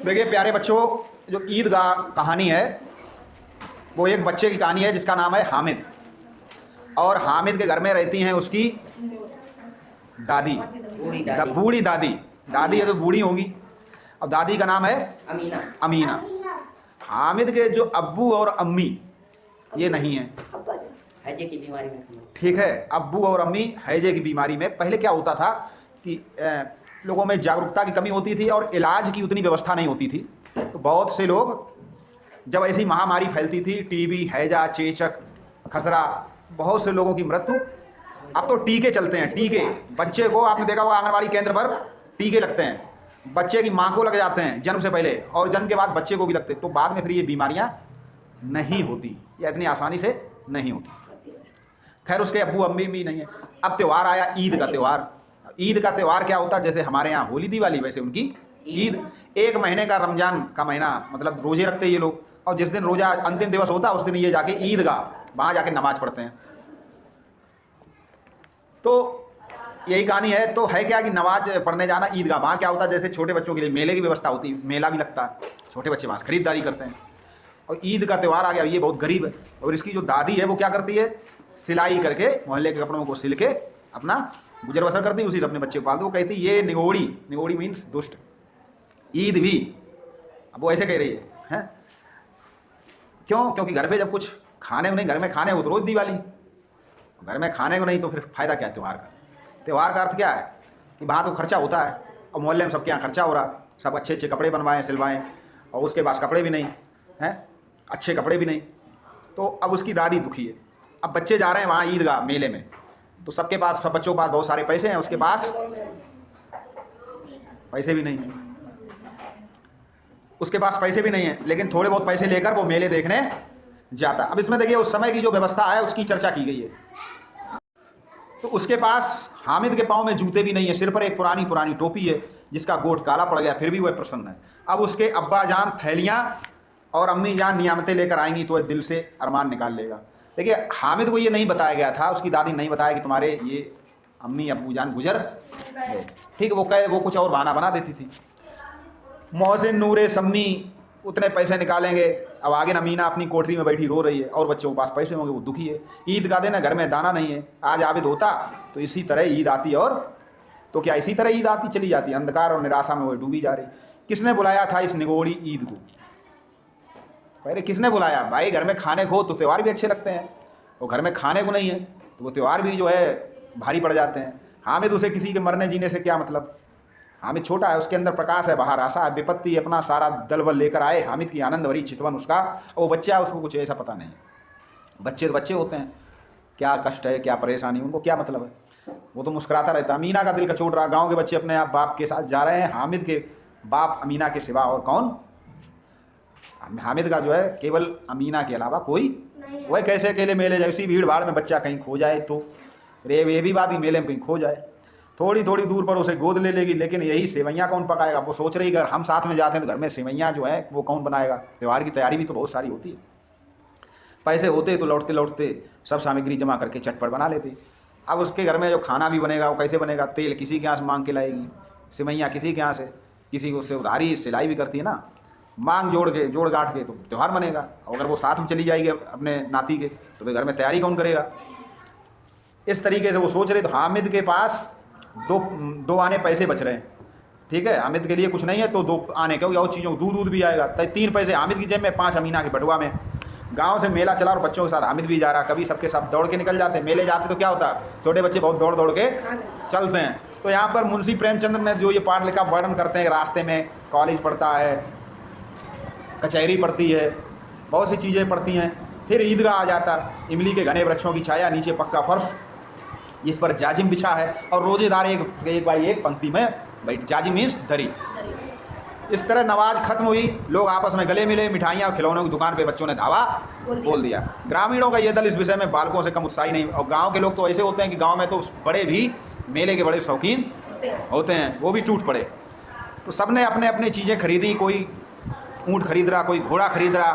देखिए प्यारे बच्चों, जो ईदगाह कहानी है वो एक बच्चे की कहानी है जिसका नाम है हामिद। और हामिद के घर में रहती हैं उसकी दादी, बूढ़ी दादी। दादी है तो बूढ़ी होगी। अब दादी का नाम है अमीना। अमीना। हामिद के जो अब्बू और अम्मी ये नहीं है, हैजे की बीमारी में। ठीक है। अब्बू और अम्मी हैजे की बीमारी में। पहले क्या होता था कि लोगों में जागरूकता की कमी होती थी और इलाज की उतनी व्यवस्था नहीं होती थी। तो बहुत से लोग, जब ऐसी महामारी फैलती थी, टीबी, हैजा, चेचक, खसरा, बहुत से लोगों की मृत्यु। अब तो टीके चलते हैं, टीके। बच्चे को आपने देखा होगा आंगनबाड़ी केंद्र पर टीके लगते हैं। बच्चे की माँ को लग जाते हैं जन्म से पहले, और जन्म के बाद बच्चे को भी लगते हैं। तो बाद में फिर ये बीमारियाँ नहीं होती या इतनी आसानी से नहीं होती। खैर उसके अब्बू अम्मी भी नहीं है। अब त्यौहार आया, ईद का त्यौहार। ईद का त्यौहार क्या होता है, जैसे हमारे यहाँ होली दिवाली वैसे उनकी ईद। एक महीने का रमजान का महीना, मतलब रोजे रखते हैं ये लोग। और जिस दिन रोजा अंतिम दिवस होता है उस दिन ये जाके ईदगाह, वहाँ जाके नमाज पढ़ते हैं। तो यही कहानी है। तो है क्या कि नमाज पढ़ने जाना ईदगाह, वहाँ क्या होता है, जैसे छोटे बच्चों के लिए मेले की व्यवस्था होती है, मेला भी लगता है, छोटे बच्चे वहाँ खरीदारी करते हैं। और ईद का त्यौहार आ गया, ये बहुत गरीब है। और इसकी जो दादी है वो क्या करती है, सिलाई करके मोहल्ले के कपड़ों को सिल के अपना गुजर बसर करती, उसी से अपने बच्चे को पालती। वो कहती ये निगोड़ी, निगोड़ी मीन्स दुष्ट, ईद भी। अब वो ऐसे कह रही है क्यों? क्योंकि घर पे जब कुछ खाने को नहीं, घर में खाने हो तो रोज़ दिवाली, घर में खाने को नहीं तो फिर फ़ायदा क्या त्यौहार का? त्यौहार का अर्थ क्या है कि वहाँ तो खर्चा होता है, और मोहल्ले में सबके यहाँ खर्चा हो रहा, सब अच्छे अच्छे कपड़े बनवाएं, सिलवाएं, और उसके पास कपड़े भी नहीं हैं, अच्छे कपड़े भी नहीं। तो अब उसकी दादी दुखी है। अब बच्चे जा रहे हैं वहाँ ईदगाह मेले में, तो सबके पास, सब बच्चों के पास बहुत सारे पैसे हैं, उसके पास पैसे भी नहीं हैं। उसके पास पैसे भी नहीं है, लेकिन थोड़े बहुत पैसे लेकर वो मेले देखने जाता। अब इसमें देखिए उस समय की जो व्यवस्था है उसकी चर्चा की गई है। तो उसके पास हामिद के पाँव में जूते भी नहीं है, सिर पर एक पुरानी पुरानी टोपी है जिसका गोट काला पड़ गया, फिर भी वह प्रसन्न है। अब उसके अब्बा जान थैलियाँ और अम्मी जान नियामतें लेकर आएंगी तो वह दिल से अरमान निकाल लेगा। देखिए हामिद को ये नहीं बताया गया था, उसकी दादी नहीं बताया कि तुम्हारे ये अम्मी अब्बू जान गुजर गए, ठीक। वो कुछ और बहाना बना देती थी। मोहसिन, नूरे, सम्मी उतने पैसे निकालेंगे। अब आगे अमीना अपनी कोठरी में बैठी रो रही है और बच्चों के पास पैसे होंगे, वो दुखी है। ईद का दिन है, घर में दाना नहीं है। आज आबिद होता तो इसी तरह ईद आती, और तो क्या इसी तरह ईद आती चली जाती। अंधकार और निराशा में वो डूबी जा रही। किसने बुलाया था इस निगोड़ी ईद को? कह रहे किसने बुलाया? भाई घर में खाने को तो त्यौहार भी अच्छे लगते हैं, और घर में खाने को नहीं है तो वो त्यौहार भी जो है भारी पड़ जाते हैं। हामिद, उसे किसी के मरने जीने से क्या मतलब? हामिद छोटा है, उसके अंदर प्रकाश है, बाहर आशा है। विपत्ति अपना सारा दल बल लेकर आए, हामिद की आनंद भरी चितवन उसका। वो बच्चा है, उसको कुछ ऐसा पता नहीं। बच्चे तो बच्चे होते हैं, क्या कष्ट है, क्या परेशानी, उनको क्या मतलब है। वो तो मुस्कुराता रहता। अमीना का दिल कचोट रहा। गाँव के बच्चे अपने आप बाप के साथ जा रहे हैं। हामिद के बाप अमीना के सिवा और कौन? हामिद का जो है केवल अमीना के अलावा कोई। वह कैसे अकेले मेले जाए, उसी भीड़ भाड़ में बच्चा कहीं खो जाए तो रे, ये भी बात ही मेले में कहीं खो जाए। थोड़ी थोड़ी दूर पर उसे गोद ले लेगी, लेकिन यही सेवैयाँ कौन पकाएगा? वो सोच रही अगर हम साथ में जाते हैं तो घर में सेवैयाँ जो है वो कौन बनाएगा? त्यौहार की तैयारी भी तो बहुत सारी होती है। पैसे होते तो लौटते लौटते सब सामग्री जमा करके चटपट बना लेते। अब उसके घर में जो खाना भी बनेगा वो कैसे बनेगा? तेल किसी के यहाँ से मांग के लाएगी, सेवैयाँ किसी के यहाँ से, किसी को उससे उधारी सिलाई भी करती है ना, मांग जोड़ गांठ के तो त्यौहार बनेगा। अगर वो साथ में चली जाएगी अपने नाती के तो फिर घर में तैयारी कौन करेगा? इस तरीके से वो सोच रहे। तो हामिद के पास दो आने पैसे बच रहे हैं, ठीक है। हामिद के लिए कुछ नहीं है तो 2 आने, क्योंकि और चीज़ों दूध भी आएगा। 3 पैसे हामिद की जेब में, 5 अमीना के बटुआ में। गांव से मेला चला और बच्चों के साथ हामिद भी जा रहा। कभी सबके साथ दौड़ के निकल जाते। मेले जाते तो क्या होता, छोटे बच्चे बहुत दौड़ दौड़ के चलते हैं। तो यहाँ पर मुंशी प्रेमचंद्र ने जो ये पाठ लिखा, वर्णन करते हैं रास्ते में कॉलेज पढ़ता है, कचहरी पड़ती है, बहुत सी चीज़ें पड़ती हैं। फिर ईदगाह आ जाता। इमली के घने वृक्षों की छाया, नीचे पक्का फर्श जिस पर जाजिम बिछा है, और रोजेदार एक बाई एक पंक्ति में बैठ। जाजिम मीन्स दरी। इस तरह नमाज खत्म हुई, लोग आपस में गले मिले। मिठाइयाँ और खिलौनों की दुकान पे बच्चों ने धावा बोल दिया। ग्रामीणों का ये दल इस विषय में बालकों से कम उत्साही नहीं। और गाँव के लोग तो ऐसे होते हैं कि गाँव में तो बड़े भी मेले के बड़े शौकीन होते हैं, वो भी टूट पड़े। तो सब ने अपने अपने चीज़ें खरीदी। कोई ऊँट खरीद रहा, कोई घोड़ा खरीद रहा,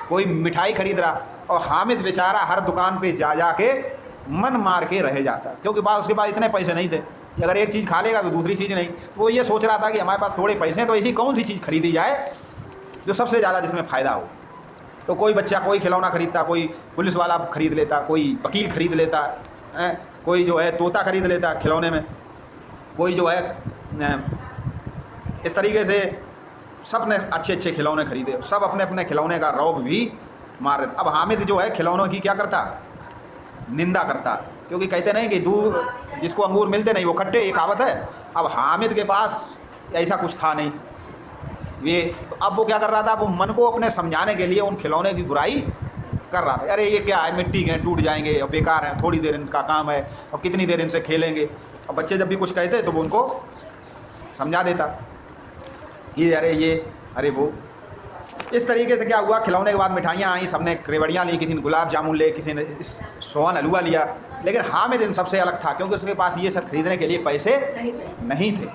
कोई मिठाई खरीद रहा। और हामिद बेचारा हर दुकान पे जा के मन मार के रह जाता, क्योंकि उसके पास इतने पैसे नहीं थे। कि अगर एक चीज़ खा लेगा तो दूसरी चीज़ नहीं। तो वो ये सोच रहा था कि हमारे पास थोड़े पैसे हैं तो ऐसी कौन सी चीज़ खरीदी जाए जो सबसे ज़्यादा जिसमें फ़ायदा हो। तो कोई बच्चा कोई खिलौना खरीदता, कोई पुलिस वाला खरीद लेता, कोई वकील खरीद लेता है, कोई जो है तोता खरीद लेता खिलौने में, कोई जो है इस तरीके से सब ने अच्छे अच्छे खिलौने खरीदे, सब अपने अपने खिलौने का रौब भी मार रहे। अब हामिद जो है खिलौनों की क्या करता, निंदा करता, क्योंकि कहते नहीं कि दूर जिसको अंगूर मिलते नहीं वो खट्टे, ये कहावत है। अब हामिद के पास ऐसा कुछ था नहीं ये, तो अब वो क्या कर रहा था, वो मन को अपने समझाने के लिए उन खिलौने की बुराई कर रहा था। अरे ये क्या है, मिट्टी के टूट जाएंगे और बेकार हैं, थोड़ी देर इनका काम है और कितनी देर इनसे खेलेंगे। और बच्चे जब भी कुछ कहते तो वो उनको समझा देता कि अरे ये अरे वो। इस तरीके से क्या हुआ, खिलौने के बाद मिठाइयाँ आई, सबने रेवड़ियाँ ली, किसी ने गुलाब जामुन ले, किसी ने सोहन हलवा लिया। लेकिन हामिद इन सबसे अलग था, क्योंकि उसके पास ये सब खरीदने के लिए पैसे नहीं थे।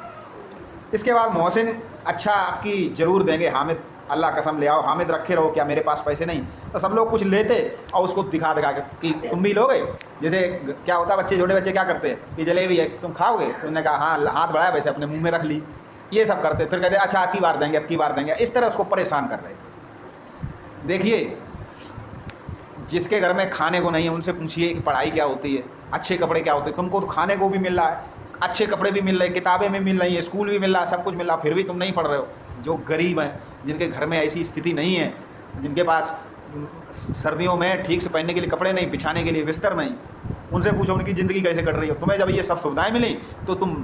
इसके बाद मोहसिन, अच्छा आपकी ज़रूर देंगे हामिद, अल्लाह कसम ले आओ, हामिद रखे रहो, क्या मेरे पास पैसे नहीं। तो सब लोग कुछ लेते और उसको दिखा दिखा के कि तुम भी लोगे। जैसे क्या होता है, बच्चे छोटे बच्चे क्या करते हैं कि जलेबी है तुम खाओगे, तो उन्होंने कहा हाँ, हाथ बढ़ाया वैसे अपने मुंह में रख ली, ये सब करते। फिर कहते अच्छा अब की बार देंगे, अब की बार देंगे, इस तरह उसको परेशान कर रहे थे। देखिए, जिसके घर में खाने को नहीं है उनसे पूछिए कि पढ़ाई क्या होती है, अच्छे कपड़े क्या होते हैं। तुमको तो खाने को भी मिल रहा है, अच्छे कपड़े भी मिल रहे हैं, किताबें भी मिल रही हैं, स्कूल भी मिल रहा है, सब कुछ मिल रहा है, फिर भी तुम नहीं पढ़ रहे हो। जो गरीब हैं, जिनके घर में ऐसी स्थिति नहीं है, जिनके पास सर्दियों में ठीक से पहनने के लिए कपड़े नहीं, बिछाने के लिए बिस्तर नहीं, उनसे पूछो उनकी ज़िंदगी कैसे कट रही हो। तुम्हें जब ये सब सुविधाएँ मिली तो तुम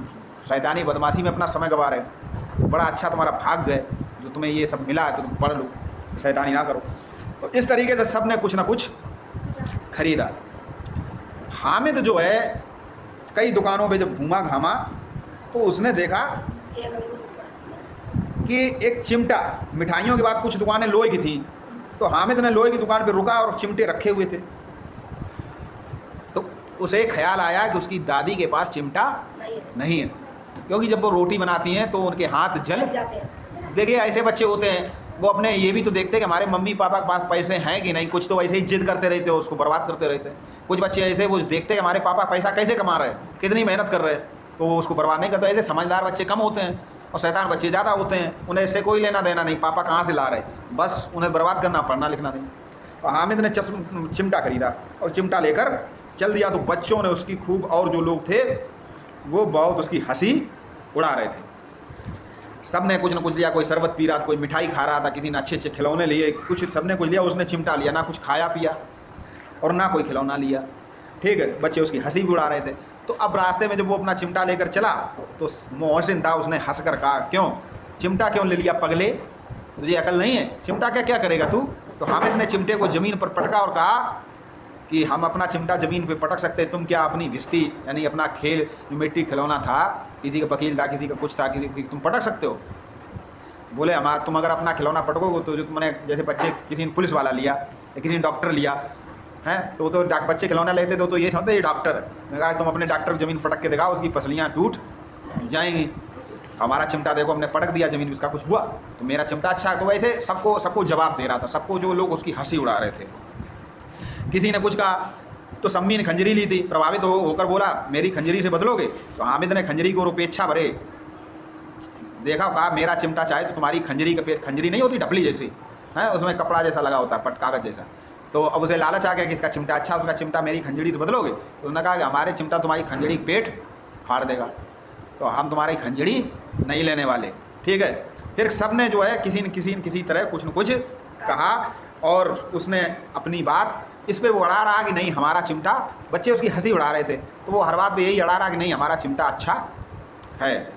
शैतानी बदमाशी में अपना समय गंवा रहे हो। बड़ा अच्छा तुम्हारा भाग्य है जो तुम्हें ये सब मिला है, तो तुम पढ़ लो, शैतानी ना करो। तो इस तरीके से सब ने कुछ ना कुछ खरीदा। हामिद जो है कई दुकानों पे जब घूमा घामा तो उसने देखा कि एक चिमटा, मिठाइयों के बाद कुछ दुकानें लोहे की थी, तो हामिद ने लोहे की दुकान पे रुका और चिमटे रखे हुए थे। तो उसे ख्याल आया कि उसकी दादी के पास चिमटा नहीं है, क्योंकि जब वो रोटी बनाती हैं तो उनके हाथ जल जाते हैं। देखिए ऐसे बच्चे होते हैं, वो अपने ये भी तो देखते हैं कि हमारे मम्मी पापा के पास पैसे हैं कि नहीं, कुछ तो ऐसे ही जिद करते रहते हो, उसको बर्बाद करते रहते हैं। कुछ बच्चे ऐसे वो देखते हैं कि हमारे पापा पैसा कैसे कमा रहे हैं, कितनी मेहनत कर रहे हैं, तो वो उसको बर्बाद नहीं करते। ऐसे समझदार बच्चे कम होते हैं और शैतान बच्चे ज़्यादा होते हैं, उन्हें इससे कोई लेना देना नहीं, पापा कहाँ से ला रहे, बस उन्हें बर्बाद करना, पढ़ना लिखना नहीं। और हामिद ने चिमटा खरीदा और चिमटा लेकर चल दिया। तो बच्चों ने उसकी खूब, और जो लोग थे वो बहुत उसकी हंसी उड़ा रहे थे। सब ने कुछ न कुछ लिया, कोई शरबत पी रहा था, कोई मिठाई खा रहा था, किसी ने अच्छे अच्छे खिलौने लिए, कुछ सब ने कुछ लिया, उसने चिमटा लिया, ना कुछ खाया पिया और ना कोई खिलौना लिया। ठीक है, बच्चे उसकी हंसी भी उड़ा रहे थे। तो अब रास्ते में जब वो अपना चिमटा लेकर चला तो मोहसिन था, उसने हंस कर कहा क्यों चिमटा क्यों ले लिया पगले, तुझे अकल नहीं है, चिमटा क्या क्या करेगा तू। तो हामिद ने चिमटे को ज़मीन पर पटका और कहा कि हम अपना चिमटा ज़मीन पे पटक सकते, तुम क्या अपनी भिस्ती यानी अपना खेल जो मिट्टी खिलौना था, किसी का वकील था, किसी का कुछ था, किसी तुम पटक सकते हो। बोले हमारा तुम अगर अपना खिलौना पटकोगे तो जो तुमने जैसे बच्चे किसी ने पुलिस वाला लिया या किसी ने डॉक्टर लिया है, तो बच्चे खिलौना लेते तो ये समझते ये डॉक्टर है। मैंने कहा तुम अपने डॉक्टर ज़मीन पटक के दिखाओ, उसकी पसलियाँ टूट जाएंगी। हमारा चिमटा देखो हमने पटक दिया ज़मीन, उसका कुछ हुआ, तो मेरा चिमटा अच्छा है। तो वैसे सबको जवाब दे रहा था, सबको जो लोग उसकी हंसी उड़ा रहे थे। किसी ने कुछ कहा तो सम्मी ने खंजरी ली थी, प्रभावित होकर बोला मेरी खंजरी से बदलोगे। तो हामिद ने खंजरी को रुपेच्छा भरे देखा, कहा मेरा चिमटा चाहे तो तुम्हारी खंजरी का पेट, खंजरी नहीं होती ढपली जैसी है, उसमें कपड़ा जैसा लगा होता है, पट कागज़ जैसा। तो अब उसे लालच आ गया कि इसका चिमटा अच्छा, उसका चिमटा मेरी खंजरी से बदलोगे। तो उन्होंने कहा कि हमारे चिमटा तुम्हारी खंजरी पेट फाड़ देगा, तो हम तुम्हारी खंजरी नहीं लेने वाले। ठीक है, फिर सब ने जो है किसी तरह कुछ न कुछ कहा और उसने अपनी बात इस पे वो अड़ा रहा कि नहीं हमारा चिमटा, बच्चे उसकी हंसी उड़ा रहे थे, तो वो हर बात पे यही अड़ा रहा कि नहीं हमारा चिमटा अच्छा है।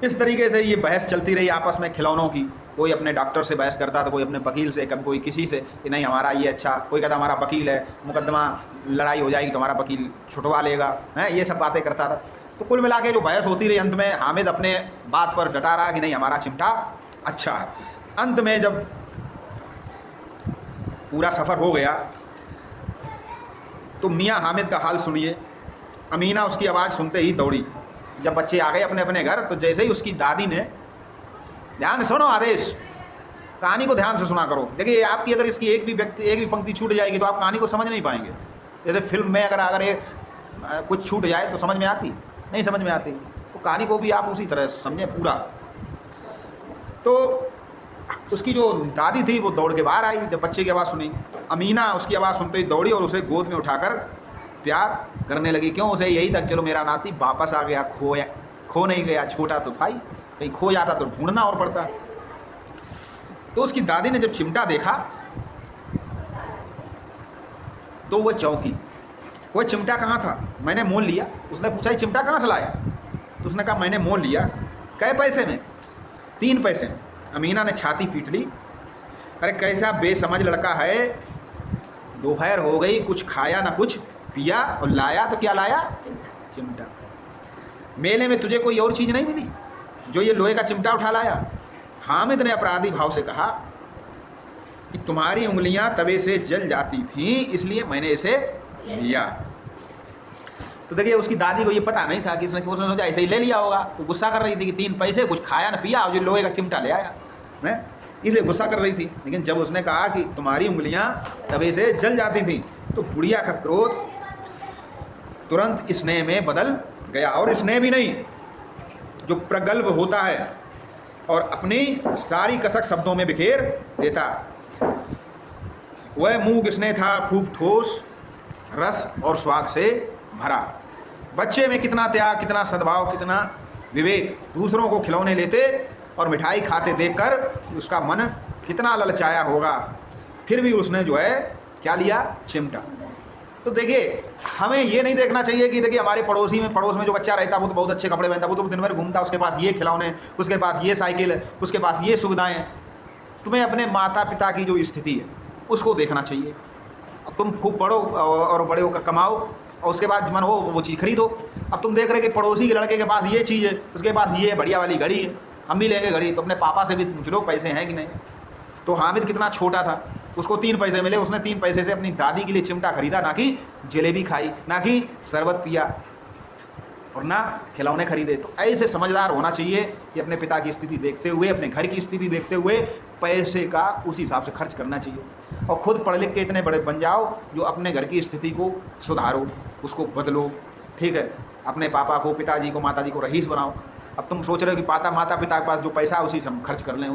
इस तरीके से ये बहस चलती रही आपस में खिलौनों की। कोई अपने डॉक्टर से बहस करता था, कोई अपने वकील से, कभी कोई किसी से कि नहीं हमारा ये अच्छा, कोई कहता हमारा वकील है, मुकदमा लड़ाई हो जाएगी तो हमारा वकील छुटवा लेगा, हैं ये सब बातें करता था। तो कुल मिला के जो बहस होती रही, अंत में हामिद अपने बात पर डटा रहा कि नहीं हमारा चिमटा अच्छा है। अंत में जब पूरा सफ़र हो गया तो मियाँ हामिद का हाल सुनिए। अमीना उसकी आवाज़ सुनते ही दौड़ी। जब बच्चे आ गए अपने अपने घर तो जैसे ही उसकी दादी ने, ध्यान से सुनो आदेश, कहानी को ध्यान से सुना करो। देखिए आपकी अगर इसकी एक भी पंक्ति छूट जाएगी तो आप कहानी को समझ नहीं पाएंगे। जैसे फिल्म में अगर एक कुछ छूट जाए तो समझ में आती, नहीं समझ में आती। तो कहानी को भी आप उसी तरह समझें पूरा। तो उसकी जो दादी थी वो दौड़ के बाहर आई जब बच्चे की आवाज़ सुनी। अमीना उसकी आवाज़ सुनते ही दौड़ी और उसे गोद में उठाकर प्यार करने लगी। क्यों? उसे यही था चलो मेरा नाती वापस आ गया, खो नहीं गया, छोटा तो था ही, कहीं खो जाता तो ढूंढना और पड़ता। तो उसकी दादी ने जब चिमटा देखा तो वह चौंकी। वह चिमटा कहाँ था? मैंने मोल लिया। उसने पूछा ये चिमटा कहाँ से लाया? तो उसने कहा मैंने मोल लिया। कै पैसे में? 3 पैसे में। अमीना ने छाती पीट ली। अरे कैसा बेसमझ लड़का है, दोपहर हो गई, कुछ खाया ना कुछ पिया, और लाया तो क्या लाया? चिमटा। मेले में तुझे कोई और चीज़ नहीं मिली जो ये लोहे का चिमटा उठा लाया? हामिद ने अपराधी भाव से कहा कि तुम्हारी उंगलियां तवे से जल जाती थीं, इसलिए मैंने इसे लिया। तो देखिए उसकी दादी को ये पता नहीं था कि उसने सोचा ऐसे ही ले लिया होगा। तो गुस्सा कर रही थी कि 3 पैसे, कुछ खाया ना पिया, और जो लोहे का चिमटा ले आया है, इसलिए गुस्सा कर रही थी। लेकिन जब उसने कहा कि तुम्हारी उंगलियां तवे से जल जाती थीं, तो बुढ़िया का क्रोध तुरंत स्नेह में बदल गया। और स्नेह भी नहीं, जो प्रगल्भ होता है और अपनी सारी कसक शब्दों में बिखेर देता, वह मूंग स्नेह था, खूब ठोस, रस और स्वाद से भरा। बच्चे में कितना त्याग, कितना सद्भाव, कितना विवेक। दूसरों को खिलौने लेते और मिठाई खाते देखकर उसका मन कितना ललचाया होगा, फिर भी उसने जो है क्या लिया? चिमटा। तो देखिए हमें ये नहीं देखना चाहिए कि देखिए हमारे पड़ोस में जो बच्चा रहता वो तो बहुत अच्छे कपड़े पहनता, वो तो दिन भर घूमता, उसके पास ये खिलौने, उसके पास ये साइकिल, उसके पास ये सुविधाएं। तुम्हें अपने माता पिता की जो स्थिति है उसको देखना चाहिए। तुम खूब पढ़ो और बड़े होकर कमाओ और उसके बाद मन हो वो चीज़ खरीदो। अब तुम देख रहे कि पड़ोसी के लड़के के पास ये चीज़ है, उसके पास ये बढ़िया वाली घड़ी है, हम भी लेंगे घड़ी। तो अपने पापा से भी पूछ लो पैसे हैं कि नहीं। तो हामिद कितना छोटा था, उसको 3 पैसे मिले, उसने 3 पैसे से अपनी दादी के लिए चिमटा खरीदा, ना कि जलेबी खाई, ना कि शरबत पिया और ना खिलौने खरीदे। तो ऐसे समझदार होना चाहिए कि अपने पिता की स्थिति देखते हुए, अपने घर की स्थिति देखते हुए पैसे का उस हिसाब से खर्च करना चाहिए। और खुद पढ़ लिख के इतने बड़े बन जाओ जो अपने घर की स्थिति को सुधारो, उसको बदलो, ठीक है। अपने पापा को, पिताजी को, माताजी को रईस बनाओ। अब तुम सोच रहे हो कि माता पिता के पास जो पैसा है उसी से हम खर्च कर लें।